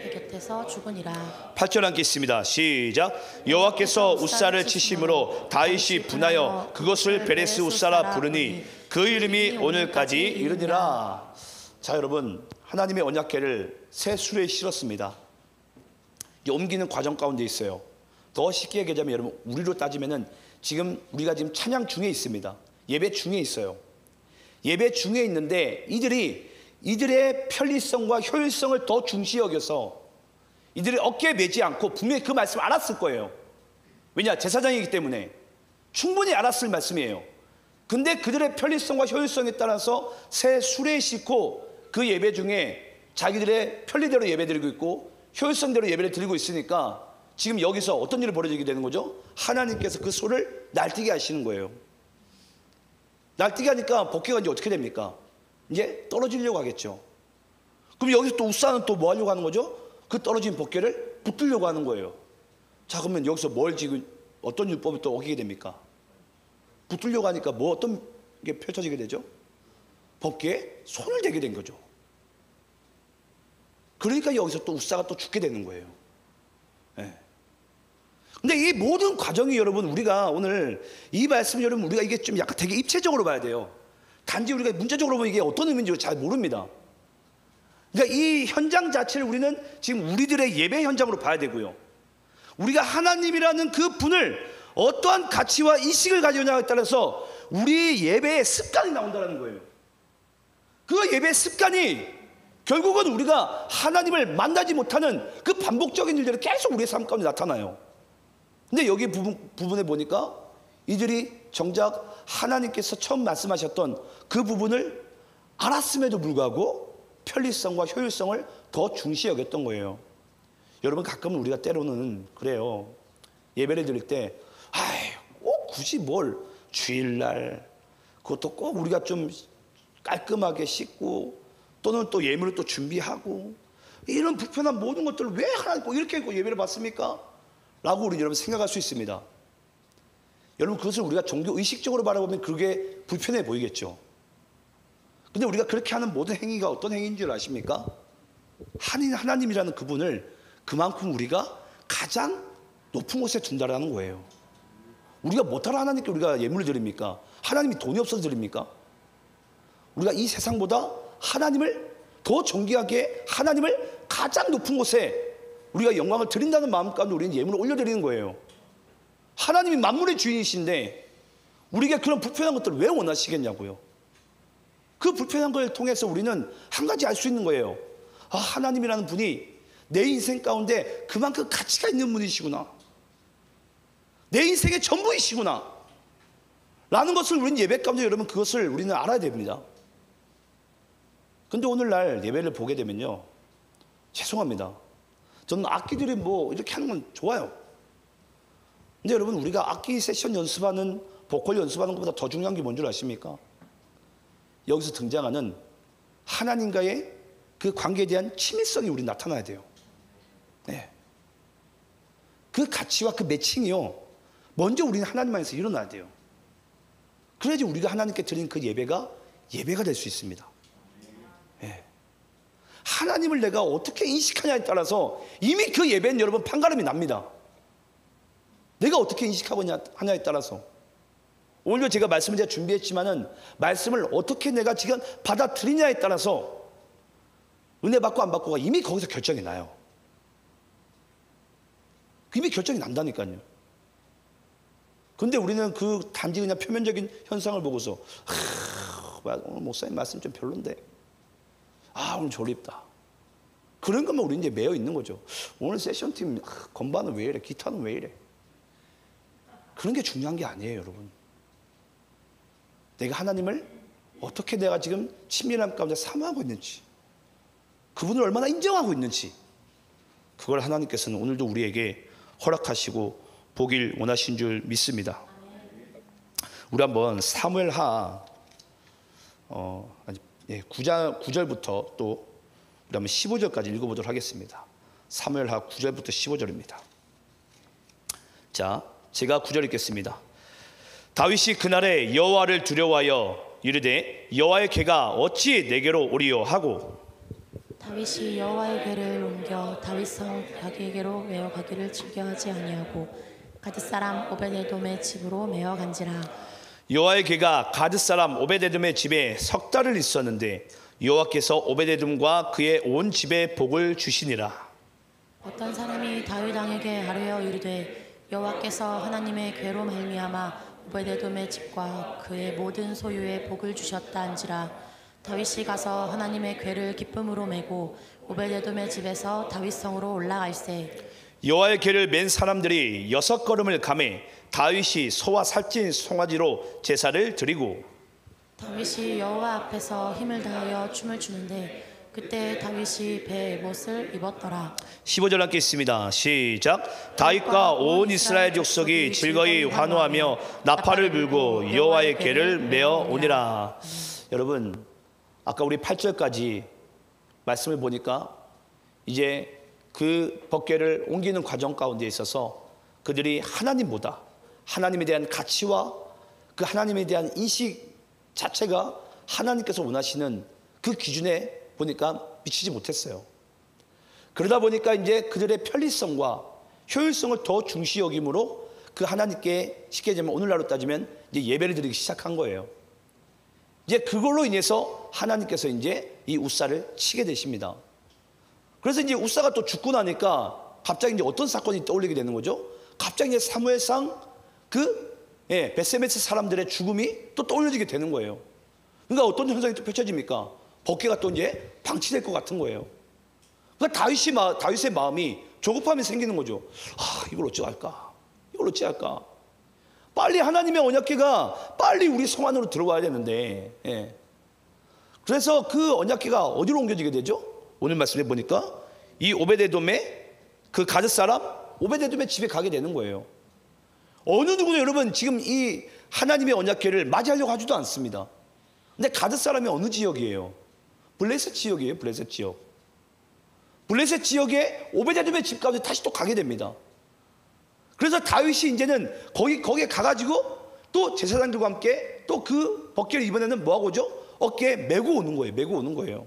그 곁에서 죽으니라. 8절 함께 있습니다. 시작. 여호와께서 웃사를 치심으로 다윗이 분하여 그것을 베레스 웃사라 부르니 그 이름이 오늘까지 이르니라. 자, 여러분 하나님의 언약궤를 새 수레에 실었습니다. 옮기는 과정 가운데 있어요. 더 쉽게 얘기하자면 여러분 우리로 따지면은 지금 우리가 지금 찬양 중에 있습니다. 예배 중에 있어요. 예배 중에 있는데 이들의 편리성과 효율성을 더 중시 여겨서 이들이 어깨에 매지 않고 분명히 그 말씀을 알았을 거예요. 왜냐? 제사장이기 때문에 충분히 알았을 말씀이에요. 근데 그들의 편리성과 효율성에 따라서 새 수레에 싣고 그 예배 중에 자기들의 편리대로 예배드리고 있고 효율성대로 예배를 드리고 있으니까 지금 여기서 어떤 일이 벌어지게 되는 거죠? 하나님께서 그 소를 날뛰게 하시는 거예요. 날뛰게 하니까 복귀가 이제 어떻게 됩니까? 이제 떨어지려고 하겠죠. 그럼 여기서 또 웃사는 또 뭐 하려고 하는 거죠? 그 떨어진 복귀를 붙들려고 하는 거예요. 자, 그러면 여기서 뭘 지금 어떤 율법을 또 어기게 됩니까? 붙들려고 하니까 뭐 어떤 게 펼쳐지게 되죠? 법궤에 손을 대게 된 거죠. 그러니까 여기서 또 웃사가 또 죽게 되는 거예요. 예. 근데 이 모든 과정이 여러분, 우리가 오늘 이 말씀 여러분, 우리가 이게 좀 약간 되게 입체적으로 봐야 돼요. 단지 우리가 문자적으로 보면 이게 어떤 의미인지 잘 모릅니다. 그러니까 이 현장 자체를 우리는 지금 우리들의 예배 현장으로 봐야 되고요. 우리가 하나님이라는 그 분을 어떠한 가치와 인식을 가지느냐에 따라서 우리 예배의 습관이 나온다는 거예요. 그 예배의 습관이 결국은 우리가 하나님을 만나지 못하는 그 반복적인 일들이 계속 우리의 삶 가운데 나타나요. 근데 여기 부분에 보니까 이들이 정작 하나님께서 처음 말씀하셨던 그 부분을 알았음에도 불구하고 편리성과 효율성을 더 중시 여겼던 거예요. 여러분, 가끔은 우리가 때로는 그래요. 예배를 드릴 때 꼭 굳이 뭘 주일날 그것도 꼭 우리가 좀 깔끔하게 씻고 또는 또 예물을 또 준비하고 이런 불편한 모든 것들을 왜 하나님 꼭 이렇게 꼭 예배를 받습니까? 라고 우리 여러분 생각할 수 있습니다. 여러분, 그것을 우리가 종교 의식적으로 바라보면 그게 불편해 보이겠죠. 근데 우리가 그렇게 하는 모든 행위가 어떤 행위인 줄 아십니까? 하나님이라는 그분을 그만큼 우리가 가장 높은 곳에 둔다라는 거예요. 우리가 못하러 하나님께 우리가 예물을 드립니까? 하나님이 돈이 없어서 드립니까? 우리가 이 세상보다 하나님을 더 존귀하게, 하나님을 가장 높은 곳에 우리가 영광을 드린다는 마음 가운데 우리는 예물을 올려드리는 거예요. 하나님이 만물의 주인이신데 우리에게 그런 불편한 것들을 왜 원하시겠냐고요. 그 불편한 걸 통해서 우리는 한 가지 알 수 있는 거예요. 하나님이라는 분이 내 인생 가운데 그만큼 가치가 있는 분이시구나, 내 인생의 전부이시구나 라는 것을 우리는 예배 가운데 여러분, 그것을 우리는 알아야 됩니다. 근데 오늘날 예배를 보게 되면요, 죄송합니다, 저는 악기들이 뭐 이렇게 하는 건 좋아요. 근데 여러분, 우리가 악기 세션 연습하는, 보컬 연습하는 것보다 더 중요한 게 뭔 줄 아십니까? 여기서 등장하는 하나님과의 그 관계에 대한 친밀성이 우리 나타나야 돼요. 네. 그 가치와 그 매칭이요, 먼저 우리는 하나님 안에서 일어나야 돼요. 그래야지 우리가 하나님께 드린 그 예배가 될 수 있습니다. 네. 하나님을 내가 어떻게 인식하냐에 따라서 이미 그 예배는 여러분 판가름이 납니다. 내가 어떻게 인식하고 하냐에 따라서. 오늘도 제가 말씀을 제가 준비했지만은 말씀을 어떻게 내가 지금 받아들이냐에 따라서 은혜 받고 안 받고가 이미 거기서 결정이 나요. 이미 결정이 난다니까요. 근데 우리는 그 단지 그냥 표면적인 현상을 보고서 오늘 목사님 말씀 좀 별론데, 오늘 졸립다, 그런 것만 우리 이제 매여 있는 거죠. 오늘 세션팀 건반은 왜 이래, 기타는 왜 이래. 그런 게 중요한 게 아니에요, 여러분. 내가 하나님을 어떻게 내가 지금 친밀함 가운데 사모하고 있는지, 그분을 얼마나 인정하고 있는지, 그걸 하나님께서는 오늘도 우리에게 허락하시고 보길 원하신 줄 믿습니다. 우리 한번 사무엘하 9절부터 또 우리 한번 15절까지 읽어보도록 하겠습니다. 사무엘하 9절부터 15절입니다. 자, 제가 9절 읽겠습니다. 다윗이 그날에 여호와를 두려워하여 이르되 여호와의 궤가 어찌 내게로 오리요 하고, 다윗이 여호와의 궤를 옮겨 다윗성 자기에게로 메어가기를 즐겨하지 아니하고 가드 사람 오베데돔의 집으로 메어간지라. 여호와의 궤가 가드 사람 오베데돔의 집에 석 달을 있었는데 여호와께서 오베데돔과 그의 온 집에 복을 주시니라. 어떤 사람이 다윗 왕에게 아뢰어 이르되 여호와께서 하나님의 궤로 말미암아 오베데돔의 집과 그의 모든 소유에 복을 주셨다 한지라. 다윗이 가서 하나님의 궤를 기쁨으로 메고 오베데돔의 집에서 다윗성으로 올라갈세. 여호와의 궤를 맨 사람들이 6걸음을 가매 다윗이 소와 살찐 송아지로 제사를 드리고, 다윗이 여호와 앞에서 힘을 다하여 춤을 추는데 그때 다윗이 배에 못을 입었더라. 15절 함께 있습니다. 시작. 다윗과 온 이스라엘 족속이 즐거이 환호하며 나팔을 불고 여호와의 궤를 메어 오니라. 여러분, 아까 우리 8절까지 말씀을 보니까 이제 그 법궤를 옮기는 과정 가운데 있어서 그들이 하나님보다 하나님에 대한 가치와 그 하나님에 대한 인식 자체가 하나님께서 원하시는 그 기준에 보니까 미치지 못했어요. 그러다 보니까 이제 그들의 편리성과 효율성을 더 중시 여김으로 그 하나님께 쉽게 얘기하면 오늘날로 따지면 이제 예배를 드리기 시작한 거예요. 이제 그걸로 인해서 하나님께서 이제 이 우사를 치게 되십니다. 그래서 이제 우사가 또 죽고 나니까 갑자기 이제 어떤 사건이 떠올리게 되는 거죠? 갑자기 이제 사무엘상 베세메스 사람들의 죽음이 또 떠올려지게 되는 거예요. 그러니까 어떤 현상이 또 펼쳐집니까? 법궤가 또 이제 방치될 것 같은 거예요. 그러니까 다윗의 마음이 조급함이 생기는 거죠. 이걸 어찌 할까? 이걸 어찌 할까? 빨리 하나님의 언약궤가 빨리 우리 성 안으로 들어와야 되는데, 그래서 그 언약궤가 어디로 옮겨지게 되죠? 오늘 말씀해 보니까 이 오베데돔의 그 가드 사람 오베데돔의 집에 가게 되는 거예요. 어느 누구도 여러분 지금 이 하나님의 언약궤를 맞이하려고 하지도 않습니다. 근데 가드 사람이 어느 지역이에요? 블레셋 지역이에요. 블레셋 지역. 블레셋 지역에 오베데돔의 집 가운데 다시 또 가게 됩니다. 그래서 다윗이 이제는 거기에 가가지고 또 제사장들과 함께 또 그 법궤를 이번에는 뭐하고 오죠? 어깨에 메고 오는 거예요. 메고 오는 거예요.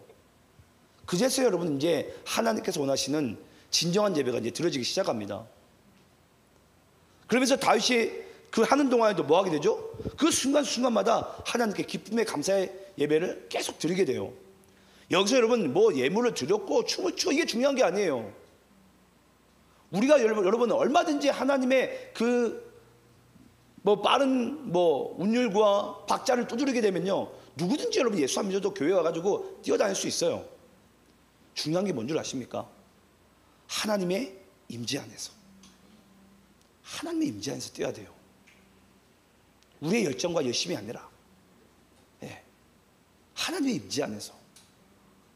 그제서야 여러분 이제 하나님께서 원하시는 진정한 예배가 이제 드려지기 시작합니다. 그러면서 다윗이 그 하는 동안에도 뭐 하게 되죠? 그 순간순간마다 하나님께 기쁨의 감사의 예배를 계속 드리게 돼요. 여기서 여러분 뭐 예물을 드렸고 춤을 추고 이게 중요한 게 아니에요. 우리가 여러분 얼마든지 하나님의 그 뭐 빠른 뭐 운율과 박자를 두드리게 되면요, 누구든지 여러분 예수 안 믿어도 교회 와가지고 뛰어다닐 수 있어요. 중요한 게 뭔 줄 아십니까? 하나님의 임재 안에서, 하나님의 임재 안에서 뛰어야 돼요. 우리의 열정과 열심이 아니라 하나님의 임재 안에서,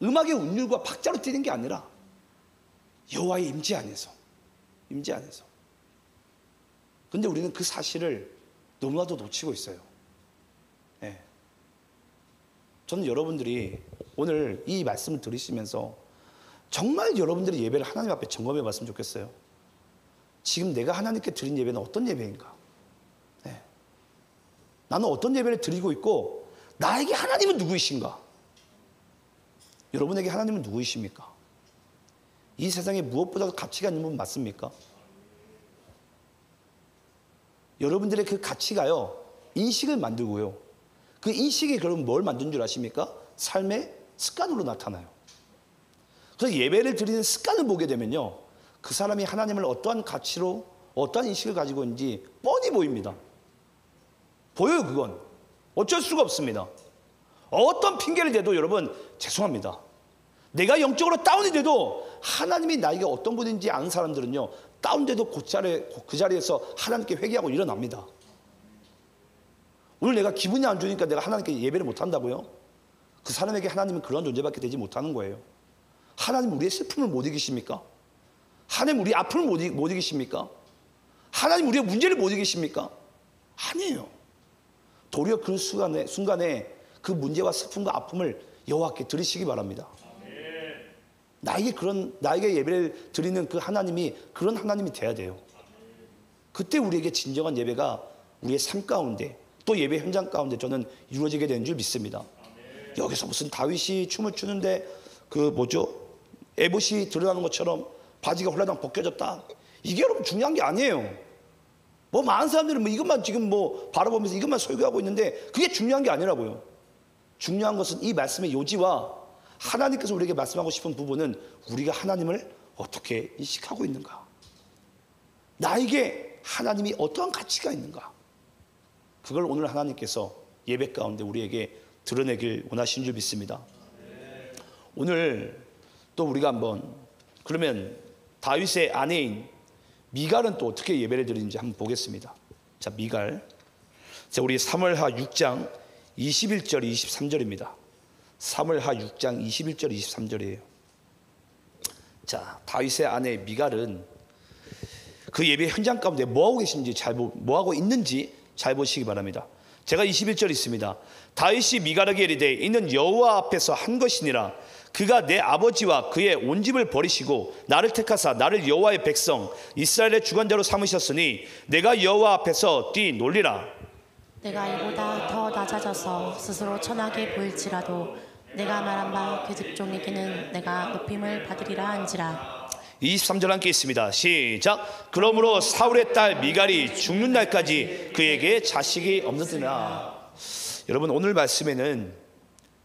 음악의 운율과 박자로 뛰는 게 아니라 여호와의 임재 안에서, 임재 안에서. 근데 우리는 그 사실을 너무나도 놓치고 있어요. 저는 여러분들이 오늘 이 말씀을 들으시면서 정말 여러분들이 예배를 하나님 앞에 점검해 봤으면 좋겠어요. 지금 내가 하나님께 드린 예배는 어떤 예배인가? 나는 어떤 예배를 드리고 있고 나에게 하나님은 누구이신가? 여러분에게 하나님은 누구이십니까? 이 세상에 무엇보다도 가치가 있는 분 맞습니까? 여러분들의 그 가치가요, 인식을 만들고요, 그 인식이 그럼 뭘 만든 줄 아십니까? 삶의 습관으로 나타나요. 그래서 예배를 드리는 습관을 보게 되면요, 그 사람이 하나님을 어떠한 가치로, 어떠한 인식을 가지고 있는지 뻔히 보입니다. 보여요. 그건 어쩔 수가 없습니다. 어떤 핑계를 대도 여러분 죄송합니다. 내가 영적으로 다운이 돼도 하나님이 나에게 어떤 분인지 아는 사람들은요, 다운돼도 그 자리에서 하나님께 회개하고 일어납니다. 오늘 내가 기분이 안 좋으니까 내가 하나님께 예배를 못 한다고요? 그 사람에게 하나님은 그런 존재밖에 되지 못하는 거예요. 하나님 우리의 슬픔을 못 이기십니까? 하나님 우리의 아픔을 못 이기십니까? 하나님 우리의 문제를 못 이기십니까? 아니에요. 도리어 그 순간에 그 문제와 슬픔과 아픔을 여호와께 드리시기 바랍니다. 나에게 예배를 드리는 그 하나님이 그런 하나님이 돼야 돼요. 그때 우리에게 진정한 예배가 우리의 삶 가운데 또 예배 현장 가운데 저는 이루어지게 되는 줄 믿습니다. 여기서 무슨 다윗이 춤을 추는데 에봇이 드러나는 것처럼 바지가 홀라당 벗겨졌다, 이게 여러분 중요한 게 아니에요. 뭐 많은 사람들은 뭐 이것만 지금 뭐 바라보면서 이것만 설교하고 있는데 그게 중요한 게 아니라고요. 중요한 것은 이 말씀의 요지와 하나님께서 우리에게 말씀하고 싶은 부분은 우리가 하나님을 어떻게 인식하고 있는가, 나에게 하나님이 어떠한 가치가 있는가, 그걸 오늘 하나님께서 예배 가운데 우리에게 드러내길 원하시는 줄 믿습니다. 오늘 또 우리가 한번 그러면 다윗의 아내인 미갈은 또 어떻게 예배를 드리는지 한번 보겠습니다. 자, 미갈. 자, 우리 사무엘하 6장 21절 23절입니다. 사무엘하 6장 21절 23절이에요. 자, 다윗의 아내 미갈은 그 예배 현장 가운데 뭐하고 계신지 뭐하고 있는지 잘 보시기 바랍니다. 제가 21절 있습니다. 다윗이 미갈에게 이르되 이는 여호와 앞에서 한 것이니라. 그가 내 아버지와 그의 온 집을 버리시고 나를 택하사 나를 여호와의 백성 이스라엘의 주관자로 삼으셨으니 내가 여호와 앞에서 뛰놀리라. 내가 이보다 더 낮아져서 스스로 천하게 보일지라도 내가 말한 바 그 직종에게는 내가 높임을 받으리라 한지라. 23절 함께 있습니다. 시작. 그러므로 사울의 딸 미갈이 죽는 날까지 그에게 자식이 없느니라. 여러분, 오늘 말씀에는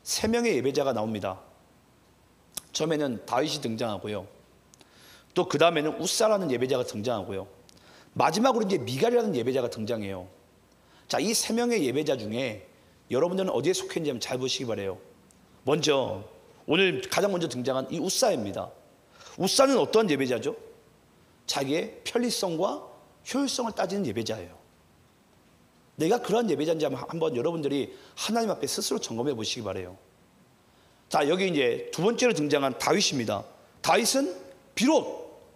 세 명의 예배자가 나옵니다. 처음에는 다윗이 등장하고요, 또 그 다음에는 우사라는 예배자가 등장하고요, 마지막으로 이제 미갈이라는 예배자가 등장해요. 자, 이 세 명의 예배자 중에 여러분들은 어디에 속해 있는지 한번 잘 보시기 바래요. 먼저 오늘 가장 먼저 등장한 이 우사입니다. 우사는 어떤 예배자죠? 자기의 편리성과 효율성을 따지는 예배자예요. 내가 그러한 예배자인지 한번 여러분들이 하나님 앞에 스스로 점검해 보시기 바래요. 자, 여기 이제 두 번째로 등장한 다윗입니다. 다윗은 비록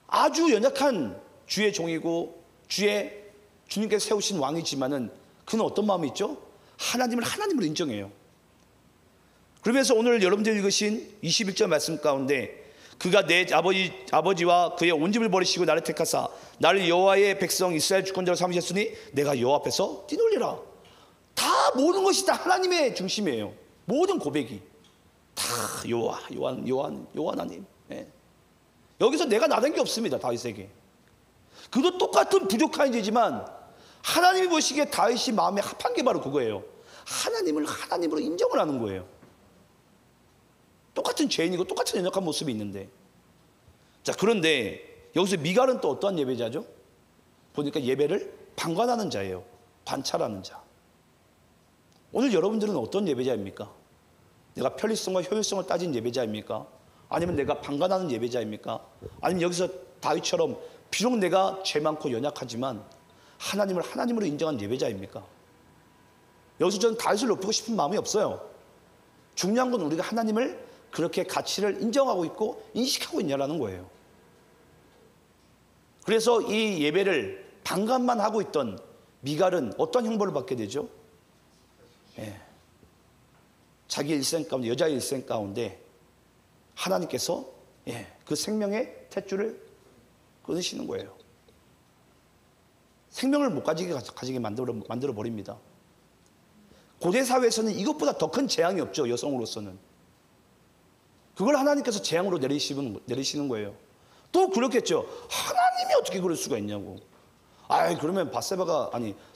아주 연약한 주의 종이고 주님께서 세우신 왕이지만은 그는 어떤 마음이 있죠? 하나님을 하나님으로 인정해요. 그러면서 오늘 여러분들이 읽으신 21절 말씀 가운데 그가 내 아버지와 그의 온 집을 버리시고 나를 택하사 나를 여호와의 백성 이스라엘 주권자로 삼으셨으니 내가 여호와 앞에서 뛰놀리라. 다 모든 것이 다 하나님의 중심이에요. 모든 고백이 다 여호와 하나님. 예. 여기서 내가 나댄 게 없습니다. 다윗에게. 그도 똑같은 부족한 죄지만 하나님이 보시기에 다윗이 마음에 합한 게 바로 그거예요. 하나님을 하나님으로 인정을 하는 거예요. 똑같은 죄인이고 똑같은 연약한 모습이 있는데, 자, 그런데 여기서 미갈은 또 어떠한 예배자죠? 보니까 예배를 방관하는 자예요. 관찰하는 자. 오늘 여러분들은 어떤 예배자입니까? 내가 편리성과 효율성을 따진 예배자입니까? 아니면 내가 방관하는 예배자입니까? 아니면 여기서 다윗처럼 비록 내가 죄 많고 연약하지만 하나님을 하나님으로 인정한 예배자입니까? 여기서 저는 다윗을 높이고 싶은 마음이 없어요. 중요한 건 우리가 하나님을 그렇게 가치를 인정하고 있고 인식하고 있냐라는 거예요. 그래서 이 예배를 방관만 하고 있던 미갈은 어떤 형벌을 받게 되죠? 예. 자기 일생 가운데, 여자의 일생 가운데 하나님께서 그 생명의 탯줄을 끊으시는 거예요. 생명을 못 가지게 만들어 버립니다. 고대 사회에서는 이것보다 더 큰 재앙이 없죠. 여성으로서는. 그걸 하나님께서 재앙으로 내리시는 거예요. 또 그렇겠죠. 하나님이 어떻게 그럴 수가 있냐고. 그러면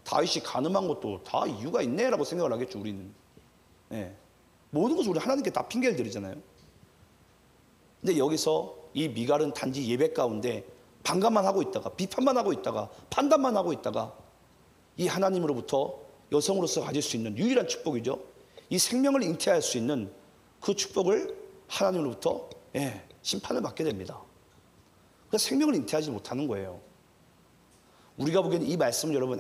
다윗이 간음한 것도 다 이유가 있네라고 생각을 하겠죠. 우리는. 모든 것을 우리 하나님께 다 핑계를 드리잖아요. 근데 여기서 이 미갈은 단지 예배 가운데 반감만 하고 있다가, 비판만 하고 있다가, 판단만 하고 있다가 이 하나님으로부터 여성으로서 가질 수 있는 유일한 축복이죠. 이 생명을 잉태할 수 있는 그 축복을 하나님으로부터 심판을 받게 됩니다. 그래서 생명을 잉태하지 못하는 거예요. 우리가 보기에는 이 말씀을 여러분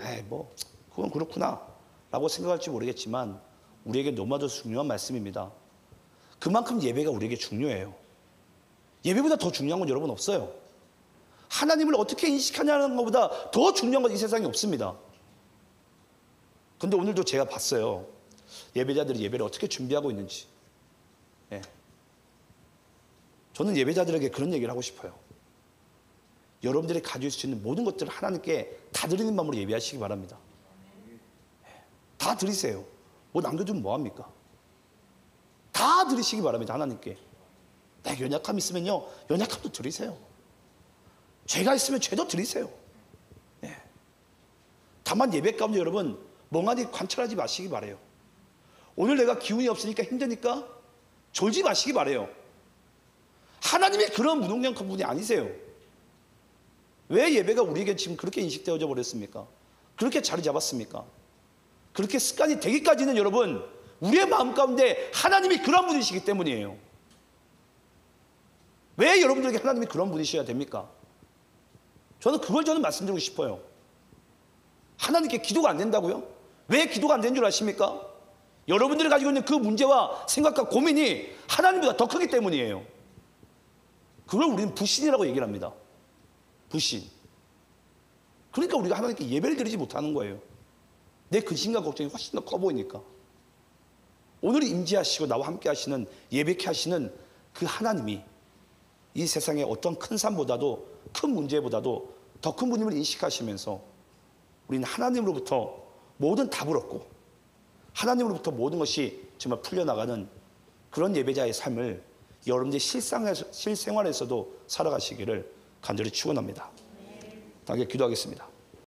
그건 그렇구나 라고 생각할지 모르겠지만 우리에게 너무나도 중요한 말씀입니다. 그만큼 예배가 우리에게 중요해요. 예배보다 더 중요한 건 여러분 없어요. 하나님을 어떻게 인식하냐는 것보다 더 중요한 건 이 세상에 없습니다. 근데 오늘도 제가 봤어요. 예배자들이 예배를 어떻게 준비하고 있는지. 저는 예배자들에게 그런 얘기를 하고 싶어요. 여러분들이 가질 수 있는 모든 것들을 하나님께 다 드리는 마음으로 예배하시기 바랍니다. 다 드리세요. 뭐 남겨두면 뭐합니까? 다 드리시기 바랍니다. 하나님께. 내가 연약함 있으면요, 연약함도 드리세요. 죄가 있으면 죄도 드리세요. 다만 예배 가운데 여러분 멍하니 관찰하지 마시기 바래요. 오늘 내가 기운이 없으니까 힘드니까 졸지 마시기 바래요. 하나님이 그런 무능력한 분이 아니세요. 왜 예배가 우리에게 지금 그렇게 인식되어져 버렸습니까? 그렇게 자리 잡았습니까? 그렇게 습관이 되기까지는 여러분 우리의 마음 가운데 하나님이 그런 분이시기 때문이에요. 왜 여러분들에게 하나님이 그런 분이셔야 됩니까? 저는 말씀드리고 싶어요. 하나님께 기도가 안 된다고요? 왜 기도가 안 되는 줄 아십니까? 여러분들이 가지고 있는 그 문제와 생각과 고민이 하나님보다 더 크기 때문이에요. 그걸 우리는 불신이라고 얘기를 합니다. 불신. 그러니까 우리가 하나님께 예배를 드리지 못하는 거예요. 내 근심과 걱정이 훨씬 더 커 보이니까. 오늘 임재하시고 나와 함께 하시는, 예배케 하시는 그 하나님이 이 세상의 어떤 큰 삶보다도 큰 문제보다도 더 큰 분임을 인식하시면서 우리는 하나님으로부터 모든 답을 얻고 하나님으로부터 모든 것이 정말 풀려나가는 그런 예배자의 삶을 여러분들의 실생활에서도 살아가시기를 간절히 축원합니다. 함께 기도하겠습니다.